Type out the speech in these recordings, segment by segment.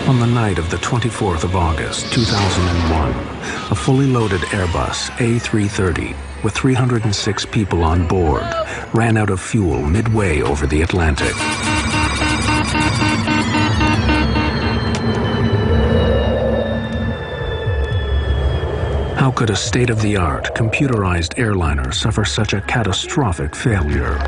On the night of the 24th of August, 2001, a fully loaded Airbus A330 with 306 people on board ran out of fuel midway over the Atlantic. How could a state-of-the-art, computerized airliner suffer such a catastrophic failure?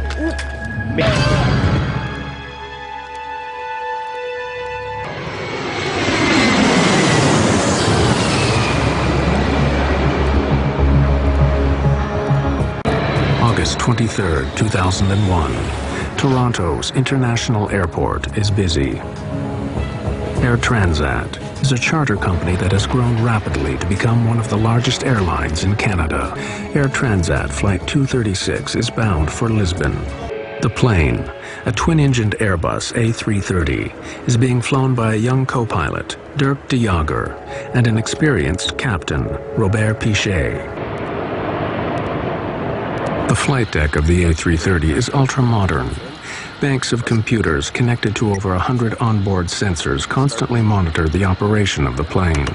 August 23, 2001. Toronto's International Airport is busy. Air Transat is a charter company that has grown rapidly to become one of the largest airlines in Canada. Air Transat Flight 236 is bound for Lisbon. The plane, a twin-engined Airbus A330, is being flown by a young co-pilot, Dirk de Jager, and an experienced captain, Robert Pichet. The flight deck of the A330 is ultra-modern. Banks of computers connected to over 100 onboard sensors constantly monitor the operation of the plane.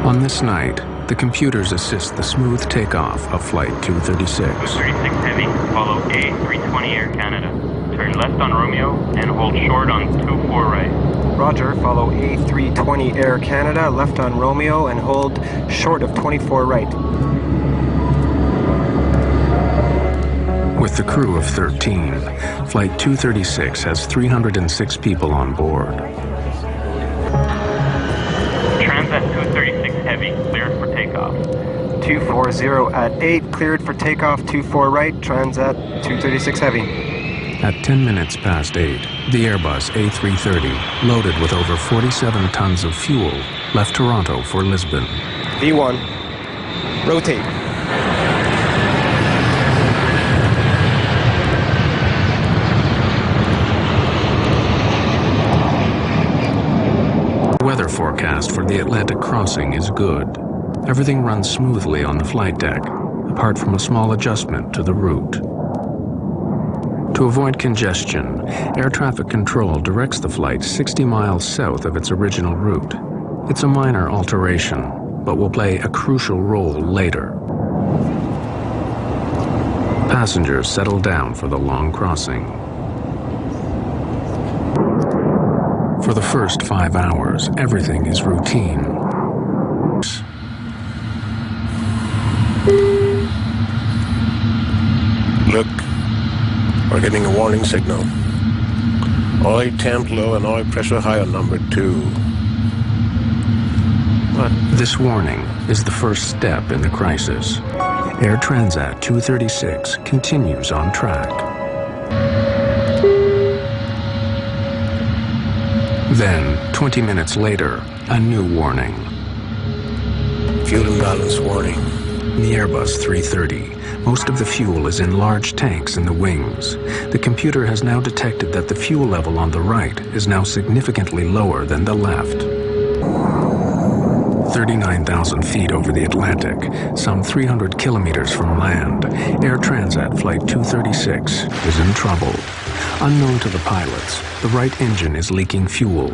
On this night, the computers assist the smooth takeoff of Flight 236. 236 Heavy, follow A320 Air Canada. Turn left on Romeo and hold short on 24 right. Roger, follow A320 Air Canada, left on Romeo and hold short of 24 right. With the crew of 13, Flight 236 has 306 people on board. Transat 236 Heavy, cleared for takeoff. 240 at 8, cleared for takeoff, 24 right, Transat 236 Heavy. At 10 minutes past 8, the Airbus A330, loaded with over 47 tons of fuel, left Toronto for Lisbon. V1, rotate. The weather forecast for the Atlantic crossing is good. Everything runs smoothly on the flight deck, apart from a small adjustment to the route. To avoid congestion, air traffic control directs the flight 60 miles south of its original route. It's a minor alteration, but will play a crucial role later. Passengers settle down for the long crossing. For the first 5 hours, everything is routine. Look, we're getting a warning signal. Oil temp low and oil pressure high on number 2. But this warning is the first step in the crisis. Air Transat 236 continues on track. Then, 20 minutes later, a new warning. Fuel imbalance warning. In the Airbus 330, most of the fuel is in large tanks in the wings. The computer has now detected that the fuel level on the right is now significantly lower than the left. 39,000 feet over the Atlantic, some 300 kilometers from land, Air Transat Flight 236 is in trouble. Unknown to the pilots, the right engine is leaking fuel.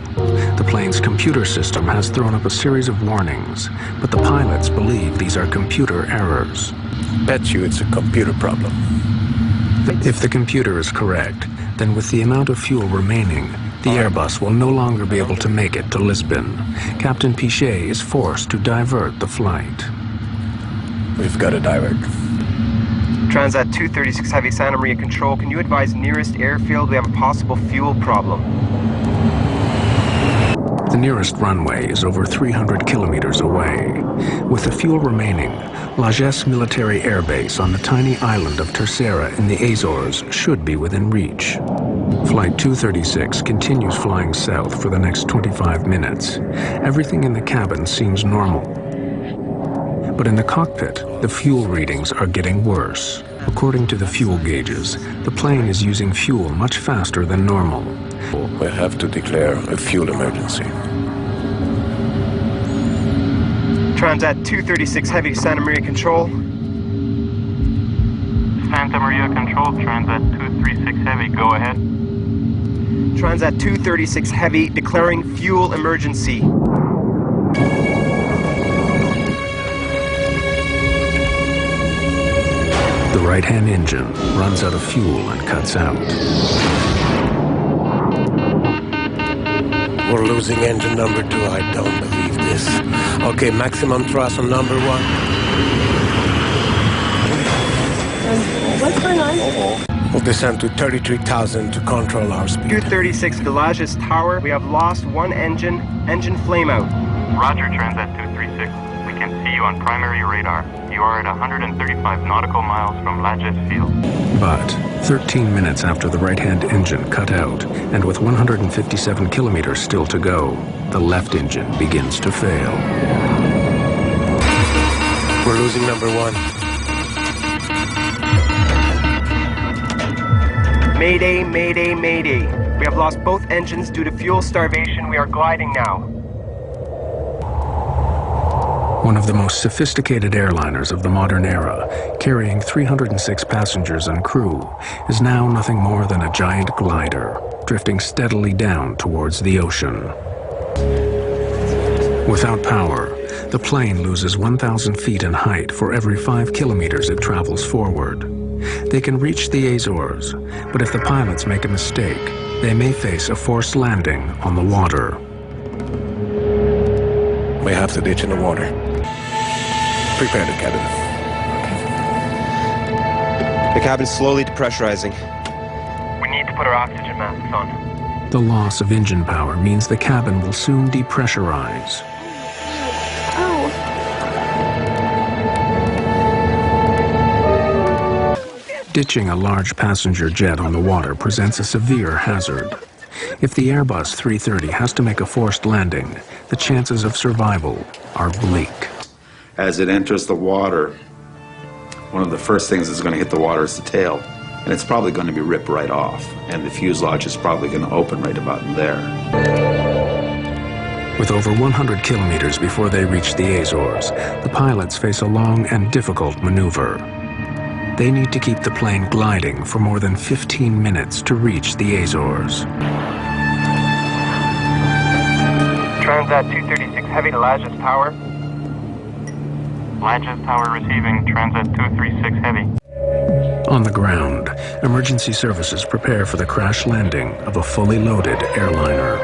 The plane's computer system has thrown up a series of warnings, but the pilots believe these are computer errors. Bet you it's a computer problem. If the computer is correct, then with the amount of fuel remaining, the Airbus will no longer be able to make it to Lisbon. Captain Pichet is forced to divert the flight. We've got to divert. Transat 236 Heavy, Santa Maria Control, can you advise nearest airfield? We have a possible fuel problem. The nearest runway is over 300 kilometers away. With the fuel remaining, Lajes Military Air Base on the tiny island of Terceira in the Azores should be within reach. Flight 236 continues flying south for the next 25 minutes. Everything in the cabin seems normal. But in the cockpit, the fuel readings are getting worse. According to the fuel gauges, the plane is using fuel much faster than normal. We have to declare a fuel emergency. Transat 236 Heavy, Santa Maria Control. Santa Maria Control, Transat 236 Heavy, go ahead. Transat 236 Heavy declaring fuel emergency. The right-hand engine runs out of fuel and cuts out. We're losing engine number 2. I don't believe this. Okay, maximum thrust on number 1. What's going on? We'll descend to 33,000 to control our speed. 236 Villages Tower, we have lost one engine flame out. Roger, Transat 236. We can see you on primary radar. You are at 135 nautical miles from Lajes Field. But 13 minutes after the right-hand engine cut out, and with 157 kilometers still to go, the left engine begins to fail. We're losing number 1. Mayday, mayday, mayday. We have lost both engines due to fuel starvation. We are gliding now. One of the most sophisticated airliners of the modern era, carrying 306 passengers and crew, is now nothing more than a giant glider, drifting steadily down towards the ocean. Without power, the plane loses 1,000 feet in height for every 5 kilometers it travels forward. They can reach the Azores, but if the pilots make a mistake, they may face a forced landing on the water. We have to ditch in the water. Prepare the cabin. The cabin's slowly depressurizing. We need to put our oxygen masks on. The loss of engine power means the cabin will soon depressurize. Ditching a large passenger jet on the water presents a severe hazard. If the Airbus 330 has to make a forced landing, the chances of survival are bleak. As it enters the water, one of the first things that's going to hit the water is the tail. And it's probably going to be ripped right off. And the fuselage is probably going to open right about there. With over 100 kilometers before they reach the Azores, the pilots face a long and difficult maneuver. They need to keep the plane gliding for more than 15 minutes to reach the Azores. Transat 236 Heavy to Lajes Tower. Lajes Tower receiving, Transat 236 Heavy. On the ground, emergency services prepare for the crash landing of a fully loaded airliner.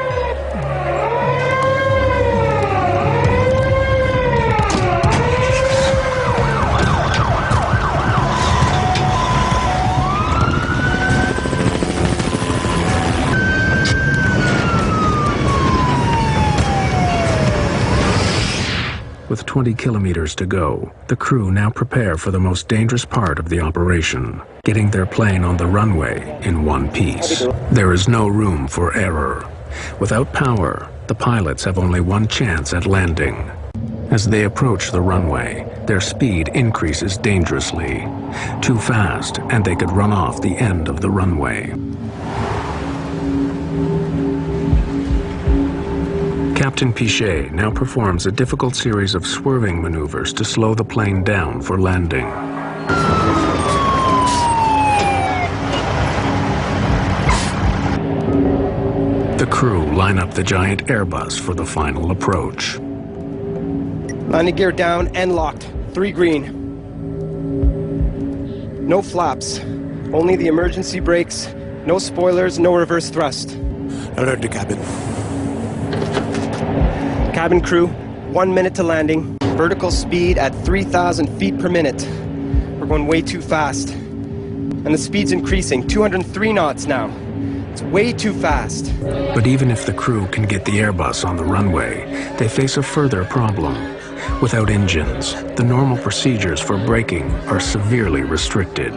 With 20 kilometers to go, the crew now prepare for the most dangerous part of the operation, getting their plane on the runway in one piece. There is no room for error. Without power, the pilots have only one chance at landing. As they approach the runway, their speed increases dangerously. Too fast, and they could run off the end of the runway. Captain Pichet now performs a difficult series of swerving maneuvers to slow the plane down for landing. The crew line up the giant Airbus for the final approach. Landing gear down and locked. 3 green. No flaps. Only the emergency brakes. No spoilers, no reverse thrust. Alert the cabin. Cabin crew, 1 minute to landing. Vertical speed at 3,000 feet per minute. We're going way too fast. And the speed's increasing, 203 knots now. It's way too fast. But even if the crew can get the Airbus on the runway, they face a further problem. Without engines, the normal procedures for braking are severely restricted.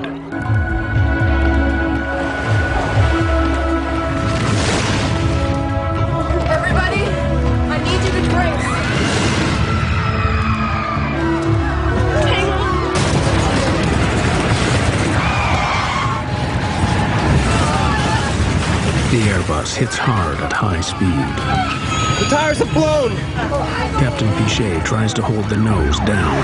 The Airbus hits hard at high speed. The tires have blown! Captain Pichet tries to hold the nose down.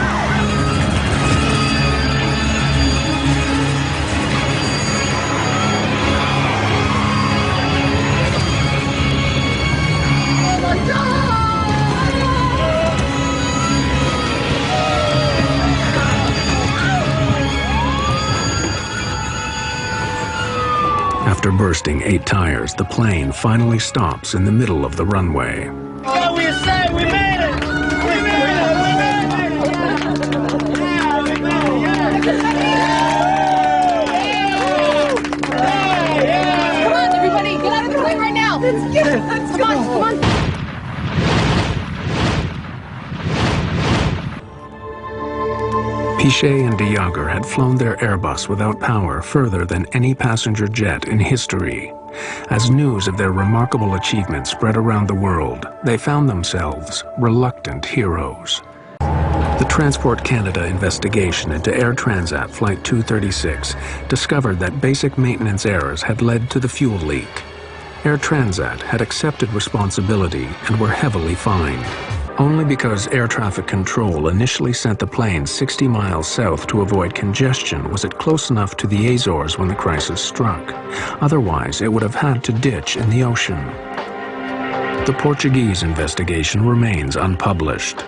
After bursting 8 tires, the plane finally stops in the middle of the runway. What we say, we made it! We made it! We made it! Yeah, we made it! Yeah! Come on, everybody, get out of the plane right now! Come on. Pichet and de Jager had flown their Airbus without power further than any passenger jet in history. As news of their remarkable achievement spread around the world, they found themselves reluctant heroes. The Transport Canada investigation into Air Transat Flight 236 discovered that basic maintenance errors had led to the fuel leak. Air Transat had accepted responsibility and were heavily fined. Only because air traffic control initially sent the plane 60 miles south to avoid congestion was it close enough to the Azores when the crisis struck. Otherwise, it would have had to ditch in the ocean. The Portuguese investigation remains unpublished.